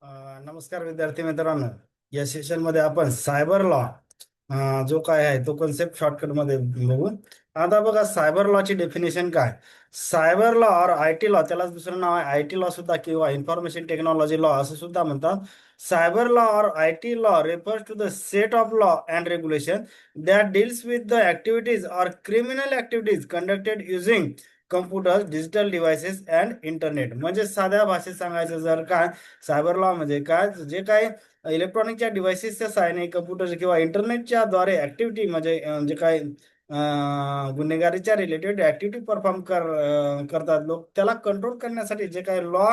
नमस्कार विद्यार्थी मित्रांनो. या सेशन मध्ये आपण सायबर लॉ जो काय आहे तो कन्सेप्ट शॉर्टकट मध्ये बघू. आता बघा, सायबर लॉची डेफिनेशन काय. सायबर लॉ और आय टी लॉ, त्यालाच दुसरं नाव आहे आय टी लॉ सुद्धा किंवा इन्फॉर्मेशन टेक्नॉलॉजी लॉ असं सुद्धा म्हणतात. सायबर लॉ और I T law refers to the set of law and regulation that deals with the activities or criminal activities conducted using computers, digital devices and internet. म्हणजे साध्या भाषेत सांगायचं जर काय, सायबर लॉ म्हणजे काय, जे काय इलेक्ट्रॉनिकच्या डिव्हाइसेसच्या सहाय्याने कम्प्युटर किंवा इंटरनेटच्या द्वारे ऍक्टिव्हिटी म्हणजे जे काय गुन्हेगारीच्या रिलेटेड ऍक्टिव्हिटी परफॉर्म करतात लोक, त्याला कंट्रोल करण्यासाठी जे काही लॉ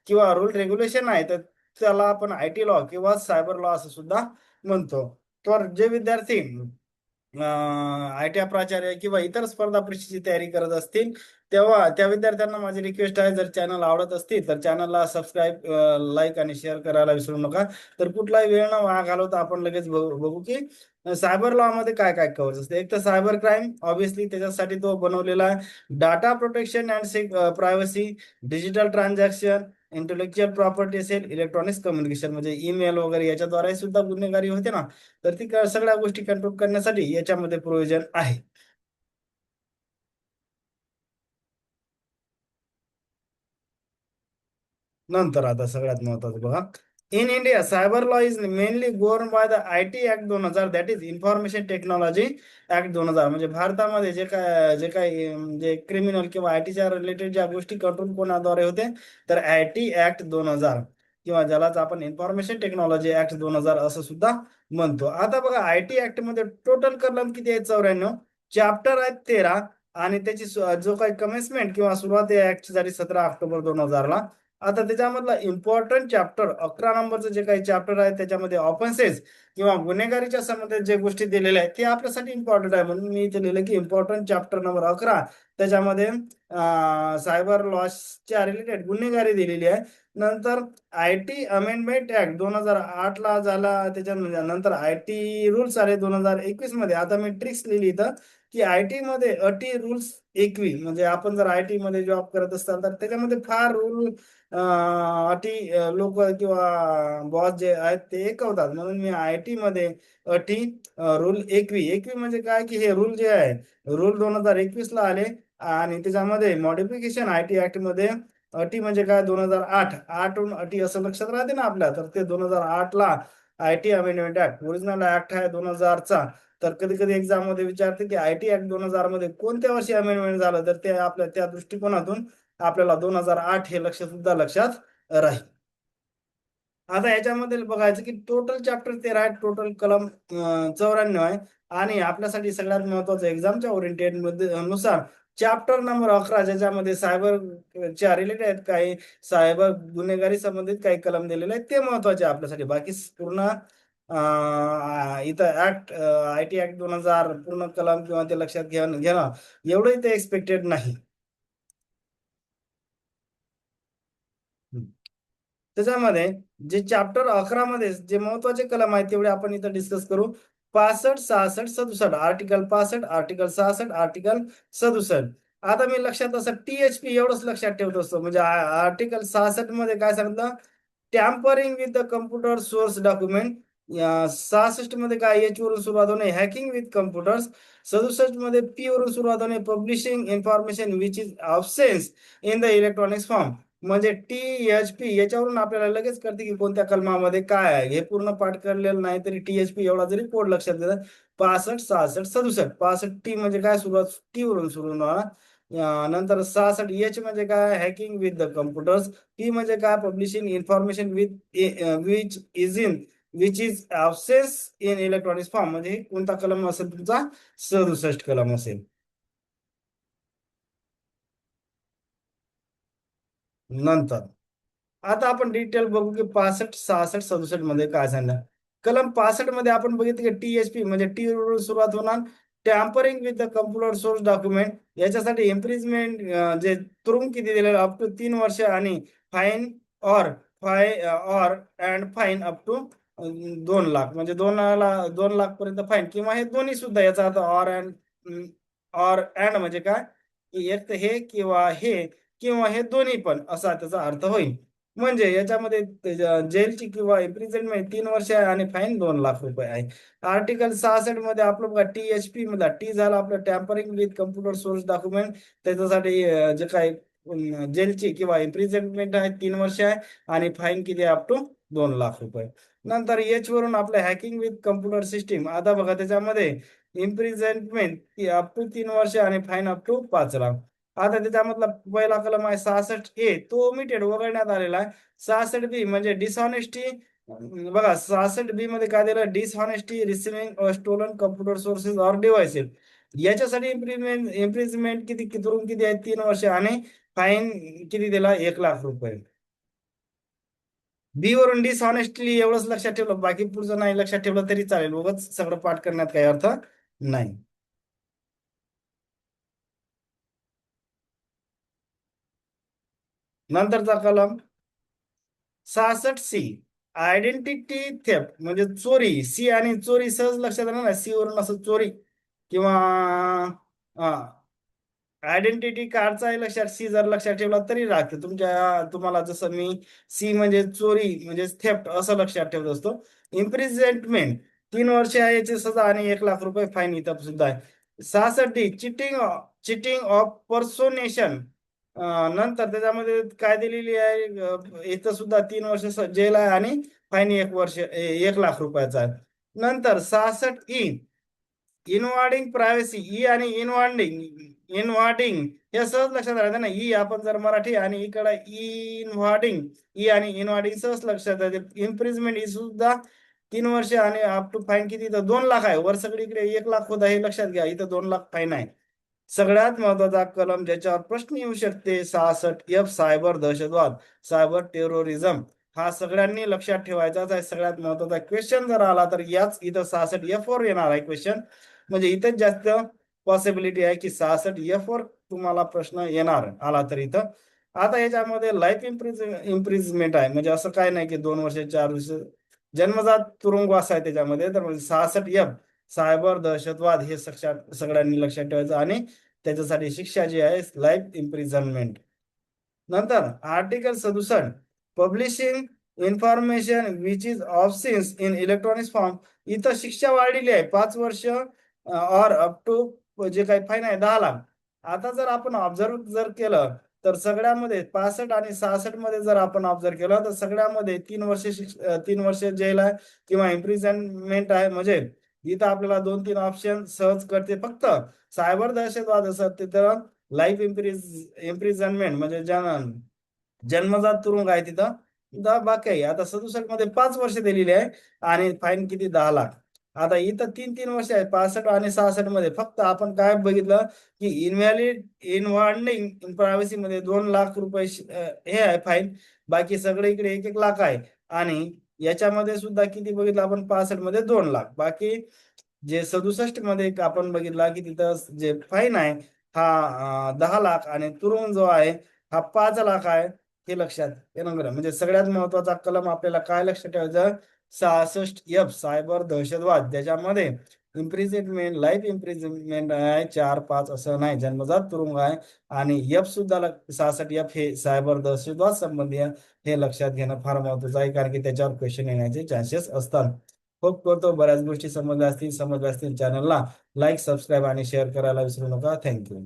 किंवा रूल रेग्युलेशन आहे तर त्याला आपण आय टी लॉ किंवा सायबर लॉ असं सुद्धा म्हणतो. तर जे विद्यार्थी आय टी प्राचार्य किंवा इतर स्पर्धा परीक्षेची तयारी करत असतील तेव्हा त्या विद्यार्थ्यांना माझी रिक्वेस्ट आहे, जर चॅनल आवडत असतील तर चॅनलला सबस्क्राईब, लाईक आणि शेअर करायला विसरू नका. तर कुठलाही वेळ न वाया घालवता आपण लगेच बघू की सायबर लॉ मध्ये काय काय कव्हर असते. एक तर सायबर क्राईम, ऑब्विसली त्याच्यासाठी तो बनवलेला आहे. Data protection and privacy, digital transaction, intellectual property असेल, इलेक्ट्रॉनिक्स कम्युनिकेशन म्हणजे ईमेल वगैरे याच्याद्वारे सुद्धा गुन्हेगारी होते ना. तर ती सगळ्या गोष्टी कंट्रोल करण्यासाठी याच्यामध्ये प्रोव्हिजन आहे. नंतर आता सगळ्यात महत्वाचं बघा, in India cyber law is mainly govern by the I T act 2000, that is information technology act 2000. म्हणजे भारतामध्ये जे काय म्हणजे क्रिमिनल किंवा आय टीच्या रिलेटेड ज्या गोष्टी कंट्रोल कोणाद्वारे होते तर आय टी ऍक्ट 2000 किंवा ज्यालाच आपण इन्फॉर्मेशन टेक्नॉलॉजी ऍक्ट 2000 असं सुद्धा म्हणतो. आता बघा, आय टी ऍक्ट मध्ये टोटल कलम किती आहेत? 94. चॅप्टर आहेत 13 आणि त्याची जो काही कमेन्समेंट किंवा सुरुवात या ऍक्ट झाली 17 ऑक्टोबर 2000ला. आता त्याच्यामधला इम्पॉर्टंट चॅप्टर 11 नंबरचं जे काही चॅप्टर आहे त्याच्यामध्ये ऑफेन्सेस किंवा गुन्हेगारीच्या संबंधित जे गोष्टी दिलेल्या आहेत ते आपल्यासाठी इम्पॉर्टंट आहे, म्हणून मी इथे लिहिलं की इम्पॉर्टंट चॅप्टर नंबर 11. त्याच्यामध्ये सायबर लॉसच्या रिलेटेड गुन्हेगारी दिलेली आहे. नंतर आय टी अमेंडमेंट ऍक्ट 2008 ला झाला, त्याच्यानंतर आय टी रूल्स आले 2021 मध्ये. आता मी ट्रिक्स लिहिली इथं की आय टी मध्ये अटी रूल्स एकवी, म्हणजे आपण जर आय टी मध्ये जॉब करत असाल तर त्याच्यामध्ये फार रूल अटी लोक किंवा बॉस जे आहेत ते ऐकवतात, म्हणून मी आय टी मध्ये अटी रूल एकवी. एकवी म्हणजे काय की हे रूल जे आहे, रूल 2021 ला आले आणि त्याच्यामध्ये मॉडिफिकेशन आय टी ऍक्ट मध्ये अटी म्हणजे काय 2008 आठहून अटी असं लक्षात राहते ना आपल्या, तर ते 2008 ला I T amendment act. Original act आहे 2000चा. तर कधी कधी एक्झाम मध्ये विचारते की आय टी ऍक्ट 2000 मध्ये कोणत्या वर्षी अमेंडमेंट झालं, तर ते आपल्या त्या दृष्टिकोनातून आपल्याला 2008 हे लक्ष सुद्धा लक्षात राहील. आता याच्यामध्ये बघायचं की टोटल चॅप्टर 13 आहे, टोटल कलम 94 आहे. आणि आपल्यासाठी सगळ्यात महत्वाचं एक्झामच्या ओरिएंटेड मध्ये नुसार चॅप्टर नंबर 11 ज्याच्यामध्ये सायबरच्या रिलेटेड काही सायबर गुन्हेगारी संबंधित काही कलम दिलेले आहेत ते महत्वाचे आपल्यासाठी. बाकी पूर्ण इथं ऍक्ट आय टी ऍक्ट 2000 पूर्ण कलम किंवा ते लक्षात घेणं एवढं इथे एक्सपेक्टेड नाही. त्याच्यामध्ये जे चॅप्टर 11 मध्ये जे महत्वाचे कलम आहेत तेवढे आपण इथं डिस्कस करू. 65, 66, 67, आर्टिकल 65, आर्टिकल 66, आर्टिकल 67. आता मी लक्षात असं टीएचपी एवढंच लक्षात ठेवत असतो. म्हणजे आर्टिकल 66 मध्ये काय सांगितलं, tampering with the computer source document. 66 मध्ये काय, एच वरून सुरुवात होणे, हॅकिंग विथ कम्प्युटर्स. 67 मध्ये पी वरून सुरुवात होणे, publishing information which is of sense in the electronics form. म्हणजे टी एच पी याच्यावरून आपल्याला लगेच कळते की कोणत्या कलमामध्ये काय आहे. हे पूर्ण पाठ करलेलं नाही तरी टी एच पी एवढा जरी कोड लक्षात घेतला. 65, 66, 67. 65 टी म्हणजे काय, सुरुवात टी वरून सुरू होणार. नंतर 66 एच म्हणजे काय, hacking with the computers. P म्हणजे काय, publishing information which is obsess in electronics form. म्हणजे कोणता कलम असेल तुमचा, 67 कलम असेल. नंतर आता आपण डिटेल बघू की 65, 66, 67 मध्ये काय सांगणार. कलम 65 मध्ये आपण बघितलं की टीएचपी म्हणजे टी सुरुवात होणार, tampering with the computer source document. याच्यासाठी इम्प्रिजमेंट जे तुरुंग किती दिलेलं अप टू 3 वर्ष आणि fine or or and fine up to 2 lakh. म्हणजे 2 लाख पर्यंत फाईन किंवा हे दोन्ही सुद्धा. याचा अर्थ ऑर अँड म्हणजे काय की एक तर हे किंवा हे किंवा हे दोन्ही पण असा त्याचा अर्थ होईल. म्हणजे याच्यामध्ये जेलची किंवा इम्प्रिझनमेंट 3 वर्ष आहे आणि फाईन 2 लाख रुपये आहे. आर्टिकल 66 मध्ये आपलं बघा THP मधला टी झाला आपलं tampering with computer source document. त्याच्यासाठी जे काही जेलची किंवा इम्प्रिझनमेंट आहे 3 वर्ष आहे आणि फाईन किती आहे अप टू 2 लाख रुपये. नंतर एच वरून आपलं हॅकिंग विथ कम्प्युटर सिस्टीम. आता बघा त्याच्यामध्ये इम्प्रिझनमेंट अप टू 3 वर्ष आणि फाईन अप टू 5 लाख. आता त्याच्यामधला पहिला कलम आहे 66A, तो ओमिटेड वगळण्यात आलेला आहे. 66B म्हणजे डिसऑनेस्टी. बघा 66B मध्ये काय दिलं, dishonesty receiving stolen computer sources or devices. याच्यासाठी इम्प्रिजमेंट किती किती किती आहे 3 वर्ष आणि फाईन किती दिला 1 लाख रुपये. बी वरून डिसऑनेस्टली एवढंच लक्षात ठेवलं, बाकी पुढचं नाही लक्षात ठेवलं तरी चालेल, उगाच सगळं पाठ करण्यात काही अर्थ नाही. नंतरचा कलम 66C आयडेंटिटी थेफ्ट म्हणजे चोरी. सी आणि चोरी सहज लक्षात राहणार ना, सी वरून असं चोरी किंवा आयडेंटिटी कार्डचाही लक्षात, सी जर लक्षात ठेवला तरी राहते तुम्हाला. जसं मी सी म्हणजे चोरी म्हणजे थेफ्ट असं लक्षात ठेवत असतो. इम्प्रिझनमेंट 3 वर्ष आहे याची सजा आणि 1 लाख रुपये फाईन इथं सुद्धा आहे. 66D cheating cheating of पर्सोनेशन. नंतर त्याच्यामध्ये काय दिलेली आहे, इथं सुद्धा 3 वर्ष जेल आहे आणि फाईन 1 लाख रुपयाचा आहे. नंतर 66E इनवॉर्डिंग प्रायव्हसी. ई आणि इनवॉर्डिंग हे सहज लक्षात राहते ना. ई आपण जर मराठी आणि इकडे इनवॉर्डिंग, ई आणि इनवॉर्डिंग सहज लक्षात राहते. इम्प्रिजमेंट ही सुद्धा 3 वर्ष आणि अप टू फाईन किती, इथं 2 लाख आहे. वर सगळीकडे 1 लाख होता हे लक्षात घ्या, इथं 2 लाख फाईन आहे. सगळ्यात महत्वाचा कलम ज्याच्यावर प्रश्न येऊ शकते 66F सायबर दहशतवाद, सायबर टेररिझम. हा सगळ्यांनी लक्षात ठेवायचाच आहे. सगळ्यात महत्वाचा क्वेश्चन जर आला तर याच इथं 66F वर येणार आहे क्वेश्चन. म्हणजे इथंच जास्त पॉसिबिलिटी आहे की 66F वर तुम्हाला प्रश्न येणार आला तर इथं. आता याच्यामध्ये लाईफ इम्प्रिजमेंट आहे, म्हणजे असं काय नाही की 2 वर्ष 4 वर्ष जन्मजात तुरुंगवास आहे त्याच्यामध्ये. तर 66F सायबर दहशतवाद हे सगळ्यांनी लक्षात ठेवायचं आणि त्याच्यासाठी शिक्षा जी आहे लाईफ इम्प्रिझनमेंट. नंतर article 67 publishing information which is obscene in electronic form. इथं शिक्षा वाढलेली आहे 5 वर्ष ऑर अप टू जे काही फाईन आहे 10 लाख. आता जर आपण ऑब्झर्व जर केलं तर सगळ्यामध्ये 65 आणि 66 मध्ये जर आपण ऑब्झर्व केलं तर सगळ्यामध्ये 3 वर्ष जेल आहे किंवा इम्प्रिझनमेंट आहे. म्हणजे इथं आपल्याला 2-3 ऑप्शन सहज करते. फक्त सायबर दहशतवाद असत तिथं लाईफ इम्प्रिझनमेंट म्हणजे जन्मजात तुरुंग आहे तिथं बाकी आहे. आता 67 मध्ये 5 वर्ष दिलेली आहे आणि फाईन किती 10 लाख. आता इथं 3-3 वर्ष आहे 65 आणि 66 मध्ये. फक्त आपण काय बघितलं की इनवॉर्डिंग प्रायव्हसी मध्ये 2 लाख रुपये हे आहे फाईन. बाकी सगळे इकडे 1-1 लाख आहे. आणि याच्यामध्ये सुद्धा किती बघितलं आपण 65 मध्ये 2 लाख. बाकी जे 67 मध्ये आपण बघितला की तिथं जे फाईन आहे हा 10 लाख आणि तुरुंग जो आहे हा 5 लाख आहे. हे लक्षात येणं बरं. म्हणजे सगळ्यात महत्वाचा कलम आपल्याला काय लक्षात ठेवायचं, 66F सायबर दहशतवाद. त्याच्यामध्ये इम्प्रिझनमेंट लाईफ इम्प्रिझनमेंट आहे 4-5 असं नाही, जन्मजात तुरुंग आहे. आणि एफ सुद्धा 66F हे सायबर दहशतवाद संबंधी आहे. हे लक्षात घेणं फार महत्वाचं आहे, कारण की त्याच्यावर क्वेश्चन येण्याचे चान्सेस असतात. होप करतो बऱ्याच गोष्टी समजल्या असतील. चॅनलला लाईक, सबस्क्राईब आणि शेअर करायला विसरू नका. थँक्यू.